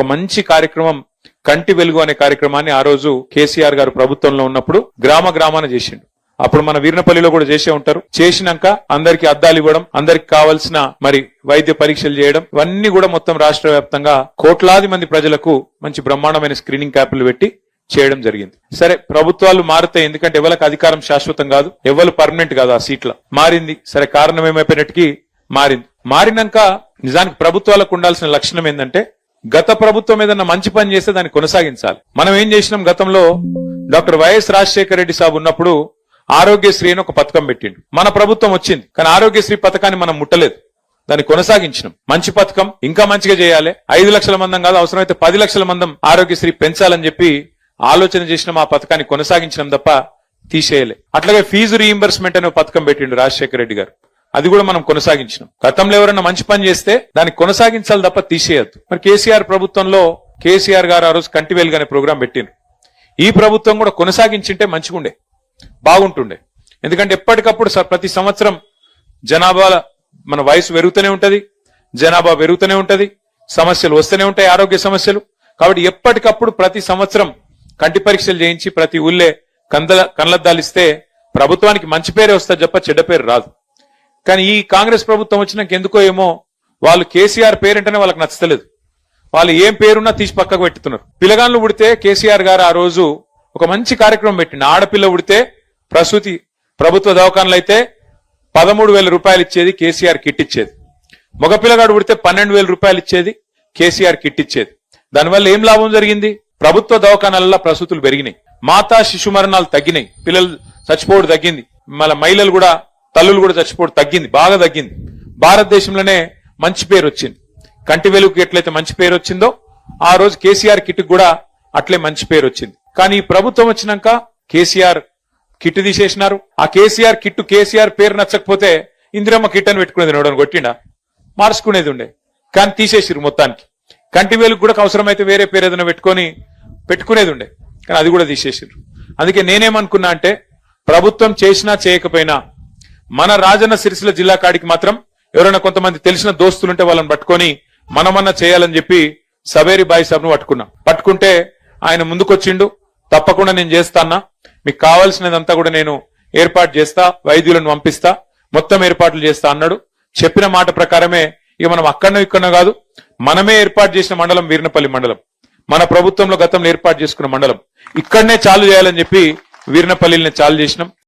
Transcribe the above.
ఒక మంచి కార్యక్రమం కంటి వెలుగు అనే కార్యక్రమాన్ని ఆ రోజు కేసీఆర్ గారు ప్రభుత్వంలో ఉన్నప్పుడు గ్రామ గ్రామాన చేసిండు. అప్పుడు మన వీర్నపల్లిలో కూడా చేసే ఉంటారు. చేసినాక అందరికి అద్దాలు ఇవ్వడం, అందరికి కావాల్సిన మరి వైద్య పరీక్షలు చేయడం, ఇవన్నీ కూడా మొత్తం రాష్ట్ర వ్యాప్తంగా కోట్లాది మంది ప్రజలకు మంచి బ్రహ్మాండమైన స్క్రీనింగ్ క్యాంపులు పెట్టి చేయడం జరిగింది. సరే, ప్రభుత్వాలు మారుతాయి, ఎందుకంటే ఎవరికి అధికారం శాశ్వతం కాదు, ఎవరు పర్మనెంట్ కాదు. ఆ సీట్ల మారింది. సరే, కారణం ఏమైపోయినట్టుకి మారింది. మారినాక నిజానికి ప్రభుత్వాలకు ఉండాల్సిన లక్షణం ఏంటంటే గత ప్రభుత్వం ఏదన్నా మంచి పని చేస్తే దాన్ని కొనసాగించాలి. మనం ఏం చేసినాం, గతంలో డాక్టర్ వైఎస్ రాజశేఖర రెడ్డి సాబ్ ఉన్నప్పుడు ఆరోగ్యశ్రీ అని ఒక పథకం పెట్టిండు. మన ప్రభుత్వం వచ్చింది, కానీ ఆరోగ్యశ్రీ పథకాన్ని మనం ముట్టలేదు, దాన్ని కొనసాగించినాం. మంచి పథకం, ఇంకా మంచిగా చేయాలి. 5 లక్షల మందం కాదు, అవసరమైతే 10 లక్షల మందం ఆరోగ్యశ్రీ పెంచాలని చెప్పి ఆలోచన చేసినాం. ఆ పథకాన్ని కొనసాగించడం తప్ప తీసేయలే. అట్లాగే ఫీజు రీయింబర్స్మెంట్ అనే పథకం పెట్టిండు రాజశేఖర రెడ్డి గారు, అది కూడా మనం కొనసాగించినాం. గతంలో ఎవరైనా మంచి పని చేస్తే దాన్ని కొనసాగించాలి తప్ప తీసేయద్దు. మరి కేసీఆర్ ప్రభుత్వంలో కేసీఆర్ గారు ఆ రోజు కంటి వెలుగు అనే ప్రోగ్రాం పెట్టిండ్రు. ఈ ప్రభుత్వం కూడా కొనసాగించింటే మంచిగుండే, బాగుంటుండే. ఎందుకంటే ఎప్పటికప్పుడు ప్రతి సంవత్సరం జనాభా మన వయసు పెరుగుతూనే ఉంటది, జనాభా పెరుగుతూనే ఉంటది, సమస్యలు వస్తూనే ఉంటాయి, ఆరోగ్య సమస్యలు. కాబట్టి ఎప్పటికప్పుడు ప్రతి సంవత్సరం కంటి పరీక్షలు చేయించి ప్రతి ఊళ్ళే కళ్ళద్దాలు ఇస్తే ప్రభుత్వానికి మంచి పేరే వస్తుంది తప్ప చెడ్డ పేరు రాదు. కానీ ఈ కాంగ్రెస్ ప్రభుత్వం వచ్చినాక ఎందుకో ఏమో వాళ్ళు కేసీఆర్ పేరంటేనే వాళ్ళకి నచ్చలేదు. వాళ్ళు ఏం పేరున్నా తీసి పక్కకు పెట్టుతున్నారు. పిల్లగాళ్ళు పుడితే కేసీఆర్ గారు ఆ రోజు ఒక మంచి కార్యక్రమం పెట్టిండు. ఆడపిల్ల పుడితే ప్రసూతి ప్రభుత్వ దవాఖానలు అయితే 13,000 రూపాయలు ఇచ్చేది, కేసీఆర్ కిట్ ఇచ్చేది. మగపిల్లగాడు పుడితే 12,000 రూపాయలు ఇచ్చేది, కేసీఆర్ కిట్ ఇచ్చేది. దానివల్ల ఏం లాభం జరిగింది? ప్రభుత్వ దవాఖానాలలో ప్రసూతులు పెరిగినాయి, మాతా శిశు మరణాలు తగ్గినాయి, పిల్లలు చచ్చిపోవడం తగ్గింది, మళ్ళీ మహిళలు కూడా తల్లులు కూడా చచ్చిపోవడం తగ్గింది, బాగా తగ్గింది. భారతదేశంలోనే మంచి పేరు వచ్చింది. కంటి వెలుగుకి ఎట్లయితే మంచి పేరు వచ్చిందో ఆ రోజు కేసీఆర్ కిట్ కూడా అట్లే మంచి పేరు వచ్చింది. కానీ ఈ ప్రభుత్వం వచ్చినాక కేసీఆర్ కిట్ తీసేసినారు. ఆ కేసీఆర్ కిట్టు కేసీఆర్ పేరు నచ్చకపోతే ఇందిరమ్మ కిట్ అని పెట్టుకునేది, నోడని కొట్టిండా, మార్చుకునేది ఉండే. కానీ తీసేసిరు మొత్తానికి. కంటి వెలుగు కూడా అవసరమైతే వేరే పేరు ఏదైనా పెట్టుకునేది ఉండే, కానీ అది కూడా తీసేసిరు. అందుకే నేనేమనుకున్నా అంటే ప్రభుత్వం చేసినా చేయకపోయినా మన రాజన్న సిరిసిల్ల జిల్లా కాడికి మాత్రం ఎవరైనా కొంతమంది తెలిసిన దోస్తులుంటే వాళ్ళని పట్టుకొని మనమన్నా చేయాలని చెప్పి సవేరి బాయి సాబ్ను పట్టుకుంటే ఆయన ముందుకొచ్చిండు. తప్పకుండా నేను చేస్తానా, మీకు కావాల్సినదంతా కూడా నేను ఏర్పాటు చేస్తా, వైద్యులను పంపిస్తా, మొత్తం ఏర్పాట్లు చేస్తా అన్నాడు. చెప్పిన మాట ప్రకారమే ఇక మనం అక్కడనో ఇక్కడనో కాదు, మనమే ఏర్పాటు చేసిన మండలం వీర్నపల్లి మండలం, మన ప్రభుత్వంలో గతంలో ఏర్పాటు చేసుకున్న మండలం, ఇక్కడనే చాలు చేయాలని చెప్పి వీర్నపల్లిని చాలు చేసినాం.